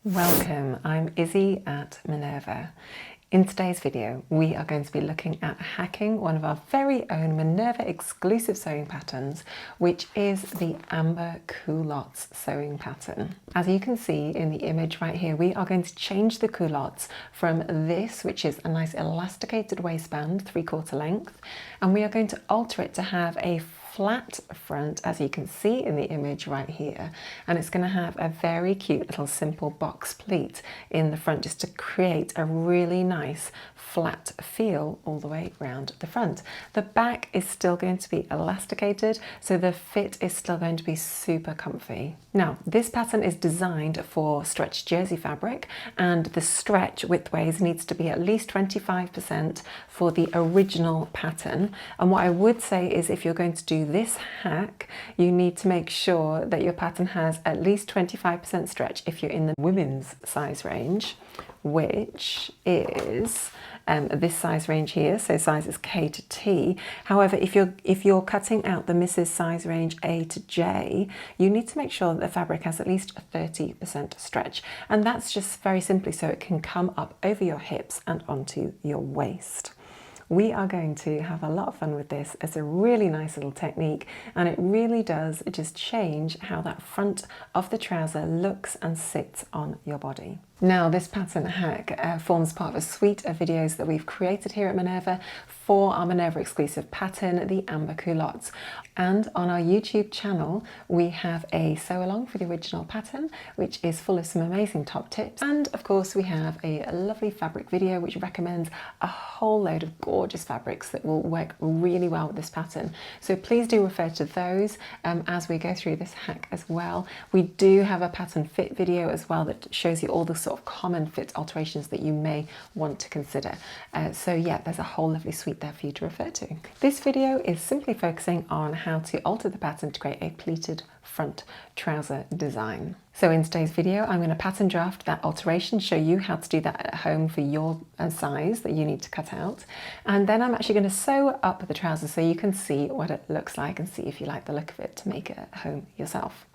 Welcome, I'm Izzy at Minerva. In today's video, we are going to be looking at hacking one of our very own Minerva exclusive sewing patterns, which is the Amber Culottes sewing pattern. As you can see in the image right here, we are going to change the culottes from this, which is a nice elasticated waistband, 3/4 length, and we are going to alter it to have a flat front, as you can see in the image right here, and it's going to have a very cute little simple box pleat in the front just to create a really nice flat feel all the way around the front. The back is still going to be elasticated, so the fit is still going to be super comfy. Now, this pattern is designed for stretched jersey fabric, and the stretch widthways needs to be at least 25% for the original pattern. And what I would say is, if you're going to do this hack, you need to make sure that your pattern has at least 25% stretch if you're in the women's size range, which is this size range here, so sizes K to T. However, if you're cutting out the Mrs. size range A to J, you need to make sure that the fabric has at least a 30% stretch, and that's just very simply so it can come up over your hips and onto your waist. We are going to have a lot of fun with this. It's a really nice little technique, and it really does just change how that front of the trouser looks and sits on your body. Now, this pattern hack forms part of a suite of videos that we've created here at Minerva for our Minerva exclusive pattern, the Amber Culottes. And on our YouTube channel, we have a sew along for the original pattern, which is full of some amazing top tips. And of course, we have a lovely fabric video, which recommends a whole load of gorgeous fabrics that will work really well with this pattern. So please do refer to those as we go through this hack as well. We do have a pattern fit video as well that shows you all the sort of common fit alterations that you may want to consider. So yeah, there's a whole lovely suite there for you to refer to. This video is simply focusing on how to alter the pattern to create a pleated front trouser design. So in today's video, I'm going to pattern draft that alteration, show you how to do that at home for your size that you need to cut out. And then I'm actually going to sew up the trouser so you can see what it looks like and see if you like the look of it to make it at home yourself.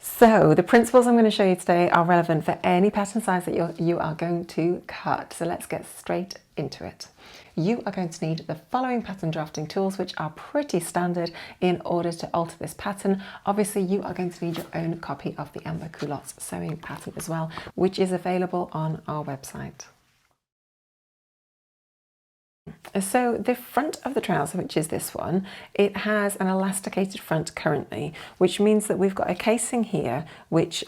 So the principles I'm going to show you today are relevant for any pattern size that you are going to cut. So let's get straight into it. You are going to need the following pattern drafting tools, which are pretty standard in order to alter this pattern. Obviously, you are going to need your own copy of the Amber Culottes sewing pattern as well, which is available on our website. So the front of the trouser, which is this one, it has an elasticated front currently, which means that we've got a casing here which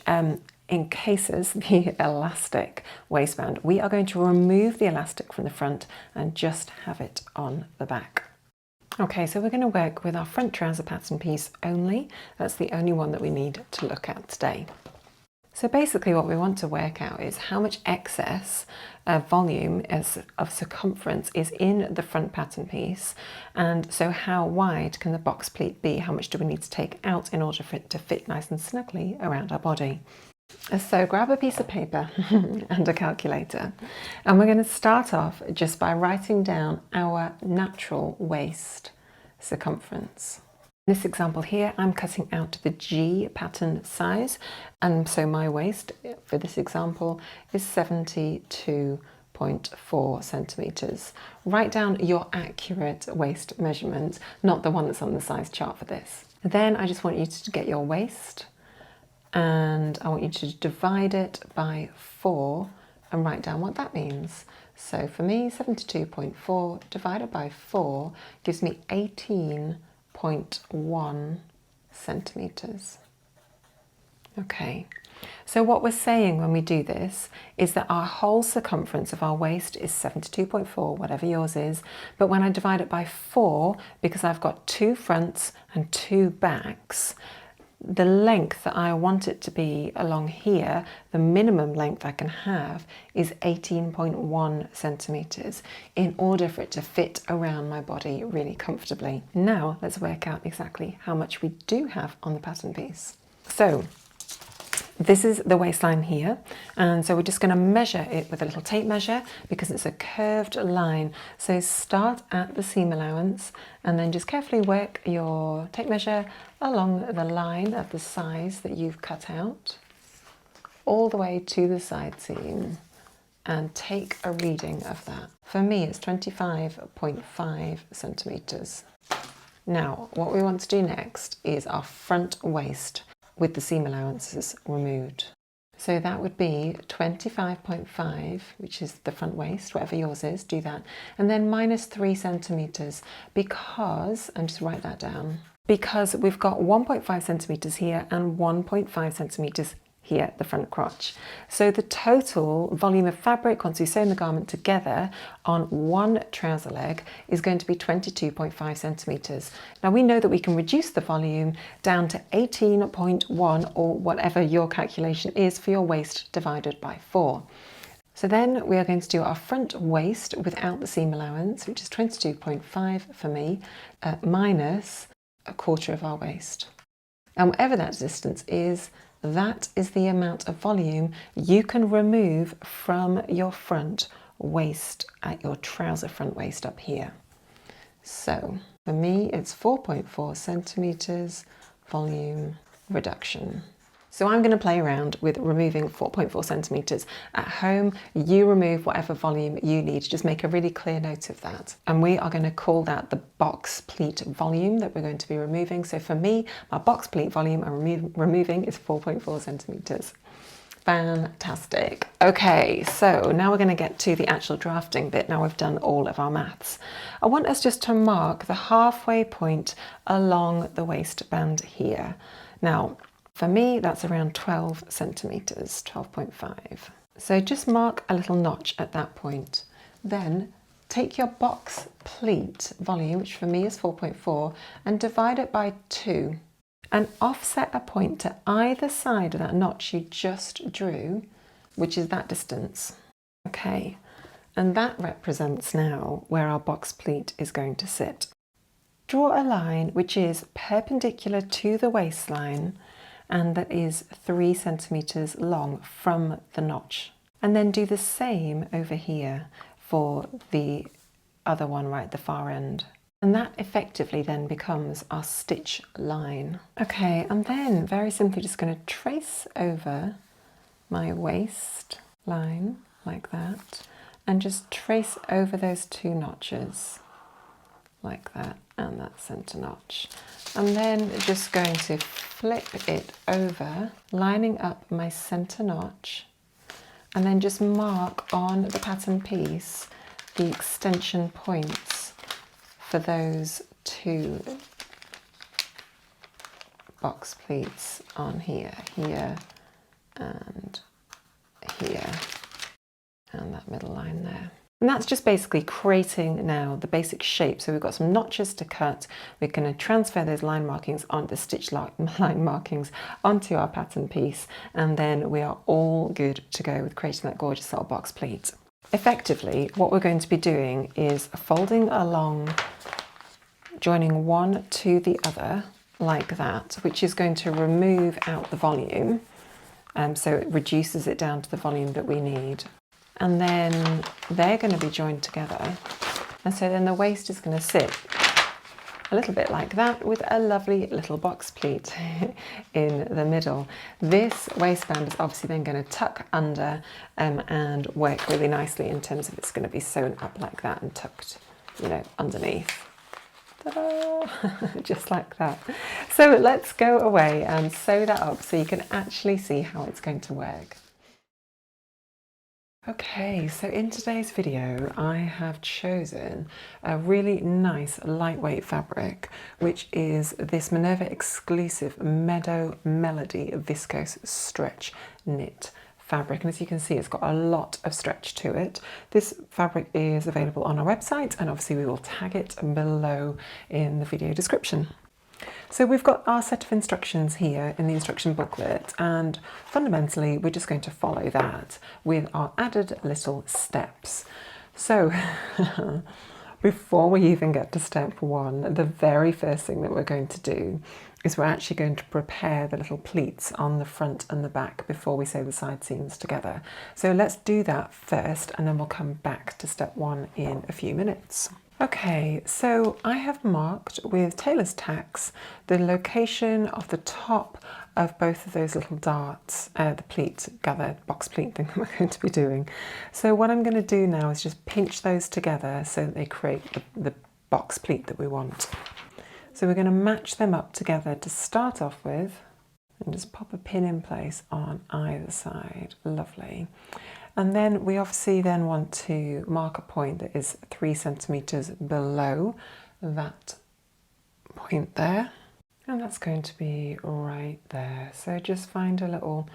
encases the elastic waistband. We are going to remove the elastic from the front and just have it on the back. Okay, so we're going to work with our front trouser pattern piece only. That's the only one that we need to look at today. So basically what we want to work out is how much excess volume of circumference is in the front pattern piece, and so how wide can the box pleat be? How much do we need to take out in order for it to fit nice and snugly around our body? So grab a piece of paper and a calculator, and we're going to start off just by writing down our natural waist circumference. In this example here, I'm cutting out the G pattern size, and so my waist for this example is 72.4 centimeters. Write down your accurate waist measurement, not the one that's on the size chart for this. Then I just want you to get your waist, and I want you to divide it by 4 and write down what that means. So for me, 72.4 divided by 4 gives me 18.1 centimeters. Okay, so what we're saying when we do this is that our whole circumference of our waist is 72.4, whatever yours is, but when I divide it by 4, because I've got 2 fronts and 2 backs, the length that I want it to be along here, the minimum length I can have, is 18.1 centimeters in order for it to fit around my body really comfortably. Now let's work out exactly how much we do have on the pattern piece. So this is the waistline here, and so we're just going to measure it with a little tape measure because it's a curved line. So start at the seam allowance and then just carefully work your tape measure along the line of the size that you've cut out. all the way to the side seam and take a reading of that. For me, it's 25.5 centimetres. Now, what we want to do next is our front waist with the seam allowances removed. So that would be 25.5, which is the front waist, whatever yours is, do that. And then minus 3 centimetres because, and just write that down, because we've got 1.5 centimetres here and 1.5 centimetres here at the front crotch. So the total volume of fabric once we sew the garment together on one trouser leg is going to be 22.5 centimetres. Now we know that we can reduce the volume down to 18.1 or whatever your calculation is for your waist divided by 4. So then we are going to do our front waist without the seam allowance, which is 22.5 for me, minus a quarter of our waist. And whatever that distance is, that is the amount of volume you can remove from your front waist at your trouser front waist up here. So for me, it's 4.4 centimetres volume reduction. So I'm going to play around with removing 4.4 centimetres. At home, you remove whatever volume you need. Just make a really clear note of that. And we are going to call that the box pleat volume that we're going to be removing. So for me, my box pleat volume I'm removing is 4.4 centimetres. Fantastic. Okay, so now we're going to get to the actual drafting bit. Now we've done all of our maths. I want us just to mark the halfway point along the waistband here. Now, for me, that's around 12 centimetres, 12.5. So just mark a little notch at that point. Then take your box pleat volume, which for me is 4.4, and divide it by 2. And offset a point to either side of that notch you just drew, which is that distance. Okay, and that represents now where our box pleat is going to sit. Draw a line which is perpendicular to the waistline and that is 3 centimetres long from the notch. And then do the same over here for the other one right at the far end. And that effectively then becomes our stitch line. Okay, and then very simply just going to trace over my waist line like that and just trace over those 2 notches like that and that centre notch. And then just going to flip it over, lining up my centre notch, and then just mark on the pattern piece the extension points for those 2 box pleats on here, here and here, and that middle line there. And that's just basically creating now the basic shape. So we've got some notches to cut. We're going to transfer those line markings on the stitch line markings onto our pattern piece, and then we are all good to go with creating that gorgeous little box pleat. Effectively, what we're going to be doing is folding along, joining one to the other like that, which is going to remove out the volume. So it reduces it down to the volume that we need. And then they're going to be joined together. And so then the waist is going to sit a little bit like that with a lovely little box pleat in the middle. This waistband is obviously then going to tuck under and work really nicely in terms of it's going to be sewn up like that and tucked, you know, underneath. Ta-da! Just like that. So let's go away and sew that up so you can actually see how it's going to work. Okay, so in today's video I have chosen a really nice lightweight fabric, which is this Minerva Exclusive Meadow Melody Viscose Stretch Knit fabric. And as you can see, it's got a lot of stretch to it. This fabric is available on our website, and obviously we will tag it below in the video description. So we've got our set of instructions here in the instruction booklet, and fundamentally we're just going to follow that with our added little steps. So before we even get to step 1, the very first thing that we're going to do is we're actually going to prepare the little pleats on the front and the back before we sew the side seams together. So let's do that first, and then we'll come back to step 1 in a few minutes. Okay, so I have marked with tailor's tacks the location of the top of both of those little darts, the pleat, gathered box pleat thing that we're going to be doing. So what I'm going to do now is just pinch those together so that they create the box pleat that we want. So we're going to match them up together to start off with and just pop a pin in place on either side. Lovely. And then we obviously then want to mark a point that is 3 centimetres below that point there. And that's going to be right there. So just find a little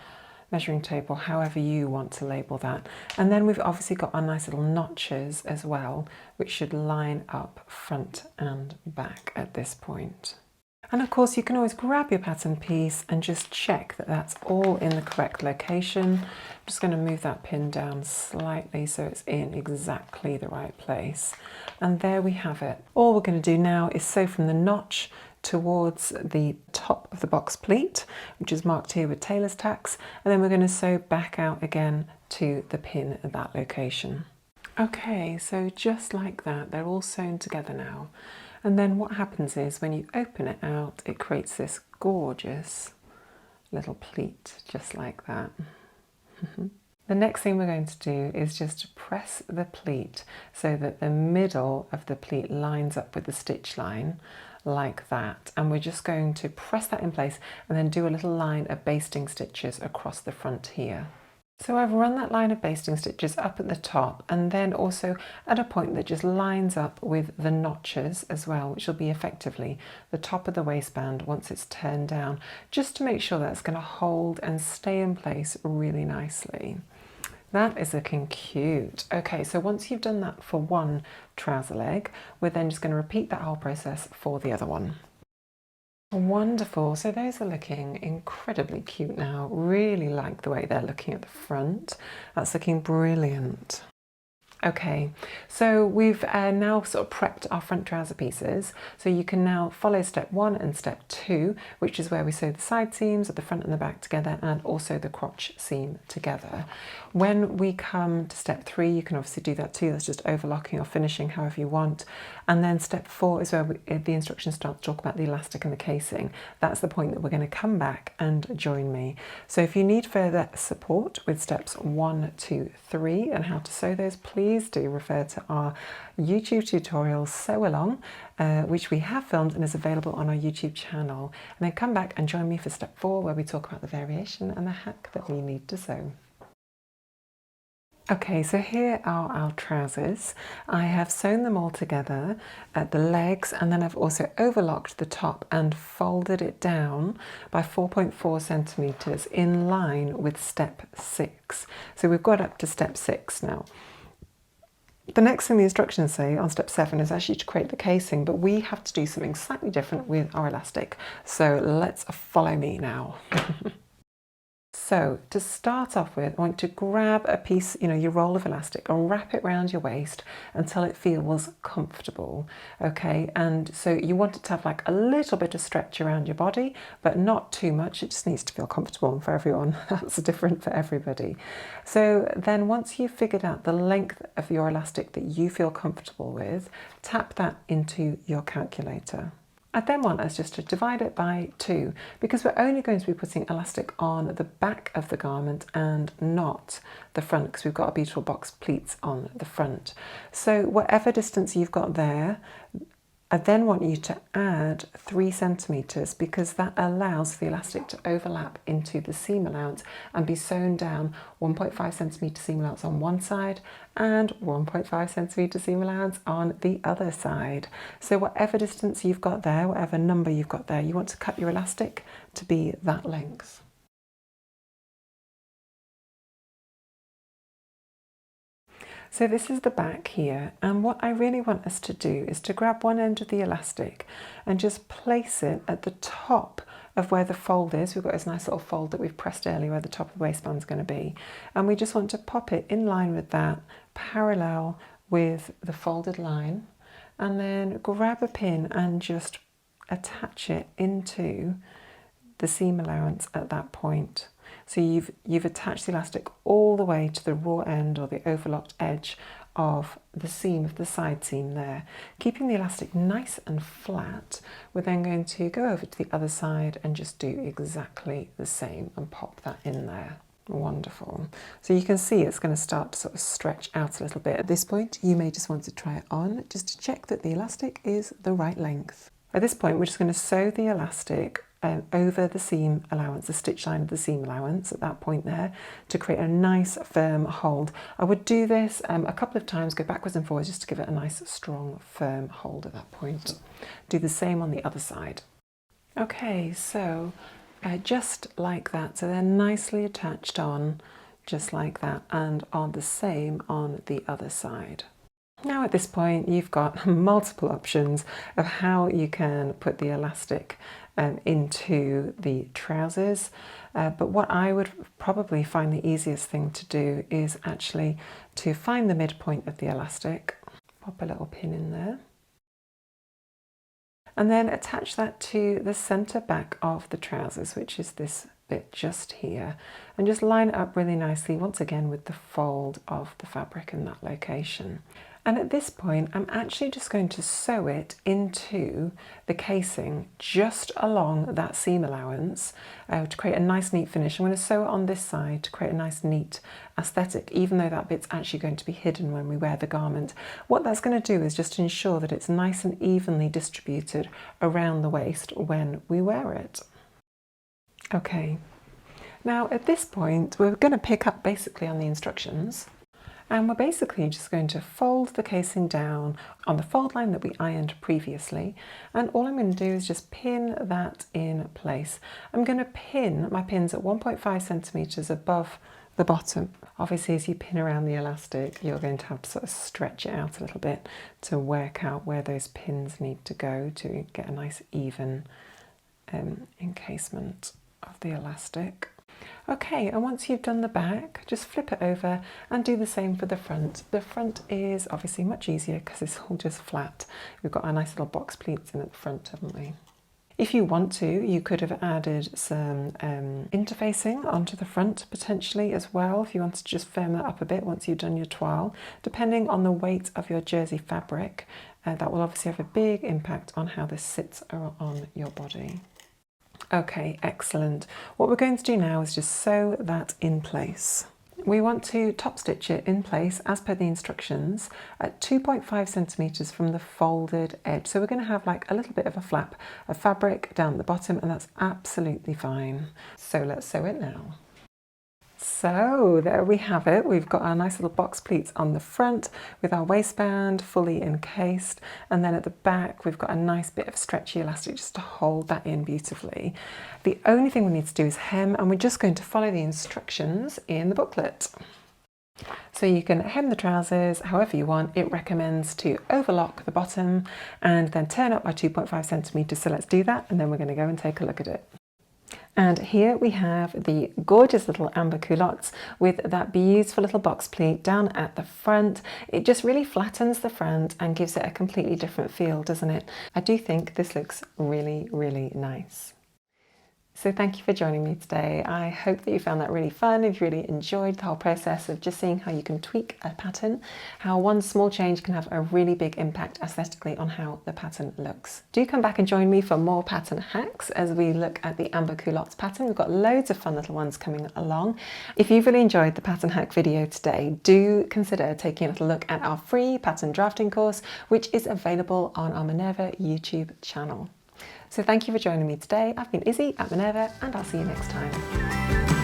measuring tape or however you want to label that. And then we've obviously got our nice little notches as well, which should line up front and back at this point. And of course you can always grab your pattern piece and just check that that's all in the correct location. I'm just going to move that pin down slightly so it's in exactly the right place. And there we have it. All we're going to do now is sew from the notch towards the top of the box pleat, which is marked here with tailor's tacks, and then we're going to sew back out again to the pin at that location. Okay, so just like that, they're all sewn together now. And then what happens is when you open it out, it creates this gorgeous little pleat, just like that. The next thing we're going to do is just press the pleat so that the middle of the pleat lines up with the stitch line, like that. And we're just going to press that in place and then do a little line of basting stitches across the front here. So I've run that line of basting stitches up at the top and then also at a point that just lines up with the notches as well, which will be effectively the top of the waistband once it's turned down, just to make sure that's going to hold and stay in place really nicely. That is looking cute. Okay, so once you've done that for one trouser leg, we're then just going to repeat that whole process for the other one. Wonderful, so those are looking incredibly cute now. Really like the way they're looking at the front. That's looking brilliant. Okay, so we've now sort of prepped our front trouser pieces, so you can now follow step 1 and step 2, which is where we sew the side seams at the front and the back together and also the crotch seam together. When we come to step 3, you can obviously do that too, that's just overlocking or finishing however you want. And then step 4 is where the instructions start to talk about the elastic and the casing. That's the point that we're going to come back and join me. So if you need further support with steps 1, 2, 3 and how to sew those, please do refer to our YouTube tutorial Sew Along, which we have filmed and is available on our YouTube channel. And then come back and join me for step 4, where we talk about the variation and the hack that we need to sew. Okay, so here are our trousers. I have sewn them all together at the legs, and then I've also overlocked the top and folded it down by 4.4 centimetres in line with step 6. So we've got up to step 6 now. The next thing the instructions say on step 7 is actually to create the casing, but we have to do something slightly different with our elastic. So let's follow me now. So to start off with, I want to grab a piece, your roll of elastic, and wrap it around your waist until it feels comfortable, okay? And so you want it to have like a little bit of stretch around your body, but not too much. It just needs to feel comfortable, and for everyone, that's different for everybody. So then once you've figured out the length of your elastic that you feel comfortable with, tap that into your calculator. I then want us just to divide it by 2, because we're only going to be putting elastic on the back of the garment and not the front, because we've got our beautiful box pleats on the front. So whatever distance you've got there, I then want you to add 3 centimetres, because that allows the elastic to overlap into the seam allowance and be sewn down 1.5 centimetre seam allowance on one side and 1.5 centimetre seam allowance on the other side. So whatever distance you've got there, whatever number you've got there, you want to cut your elastic to be that length. So this is the back here, and what I really want us to do is to grab one end of the elastic and just place it at the top of where the fold is. We've got this nice little fold that we've pressed earlier where the top of the waistband is going to be, and we just want to pop it in line with that, parallel with the folded line, and then grab a pin and just attach it into the seam allowance at that point. So you've attached the elastic all the way to the raw end or the overlocked edge of the seam, of the side seam there. Keeping the elastic nice and flat, we're then going to go over to the other side and just do exactly the same and pop that in there. Wonderful. So you can see it's going to start to sort of stretch out a little bit. At this point, you may just want to try it on just to check that the elastic is the right length. At this point, we're just going to sew the elastic over the seam allowance, the stitch line of the seam allowance at that point there, to create a nice firm hold. I would do this a couple of times, go backwards and forwards just to give it a nice strong firm hold at that point. Do the same on the other side. Okay, so just like that, so they're nicely attached on just like that, and on the same on the other side. Now at this point you've got multiple options of how you can put the elastic into the trousers, but what I would probably find the easiest thing to do is actually to find the midpoint of the elastic, pop a little pin in there, and then attach that to the centre back of the trousers, which is this bit just here, and just line it up really nicely once again with the fold of the fabric in that location. And at this point I'm actually just going to sew it into the casing just along that seam allowance to create a nice neat finish. I'm going to sew it on this side to create a nice neat aesthetic, even though that bit's actually going to be hidden when we wear the garment. What that's going to do is just ensure that it's nice and evenly distributed around the waist when we wear it. Okay, now at this point we're going to pick up basically on the instructions, and we're basically just going to fold the casing down on the fold line that we ironed previously, and all I'm going to do is just pin that in place. I'm going to pin my pins at 1.5 centimeters above the bottom. Obviously as you pin around the elastic you're going to have to sort of stretch it out a little bit to work out where those pins need to go to get a nice even encasement of the elastic. Okay, and once you've done the back, just flip it over and do the same for the front. The front is obviously much easier because it's all just flat. We've got our nice little box pleats in at the front, haven't we? If you want to, you could have added some interfacing onto the front potentially as well, if you wanted to just firm that up a bit once you've done your toile. Depending on the weight of your jersey fabric, that will obviously have a big impact on how this sits on your body. Okay, excellent. What we're going to do now is just sew that in place. We want to top stitch it in place as per the instructions at 2.5 centimeters from the folded edge. So we're going to have like a little bit of a flap of fabric down at the bottom, and that's absolutely fine. So let's sew it now. So there we have it. We've got our nice little box pleats on the front with our waistband fully encased, and then at the back we've got a nice bit of stretchy elastic just to hold that in beautifully. The only thing we need to do is hem, and we're just going to follow the instructions in the booklet. So you can hem the trousers however you want. It recommends to overlock the bottom and then turn up by 2.5 centimeters. So let's do that, and then we're going to go and take a look at it. And here we have the gorgeous little amber culottes with that beautiful little box pleat down at the front. It just really flattens the front and gives it a completely different feel, doesn't it? I do think this looks really, really nice. So thank you for joining me today. I hope that you found that really fun. If you really enjoyed the whole process of just seeing how you can tweak a pattern, how one small change can have a really big impact aesthetically on how the pattern looks. Do come back and join me for more pattern hacks as we look at the Amber Culottes pattern. We've got loads of fun little ones coming along. If you've really enjoyed the pattern hack video today, do consider taking a little look at our free pattern drafting course, which is available on our Minerva YouTube channel. So thank you for joining me today. I've been Izzy at Minerva, and I'll see you next time.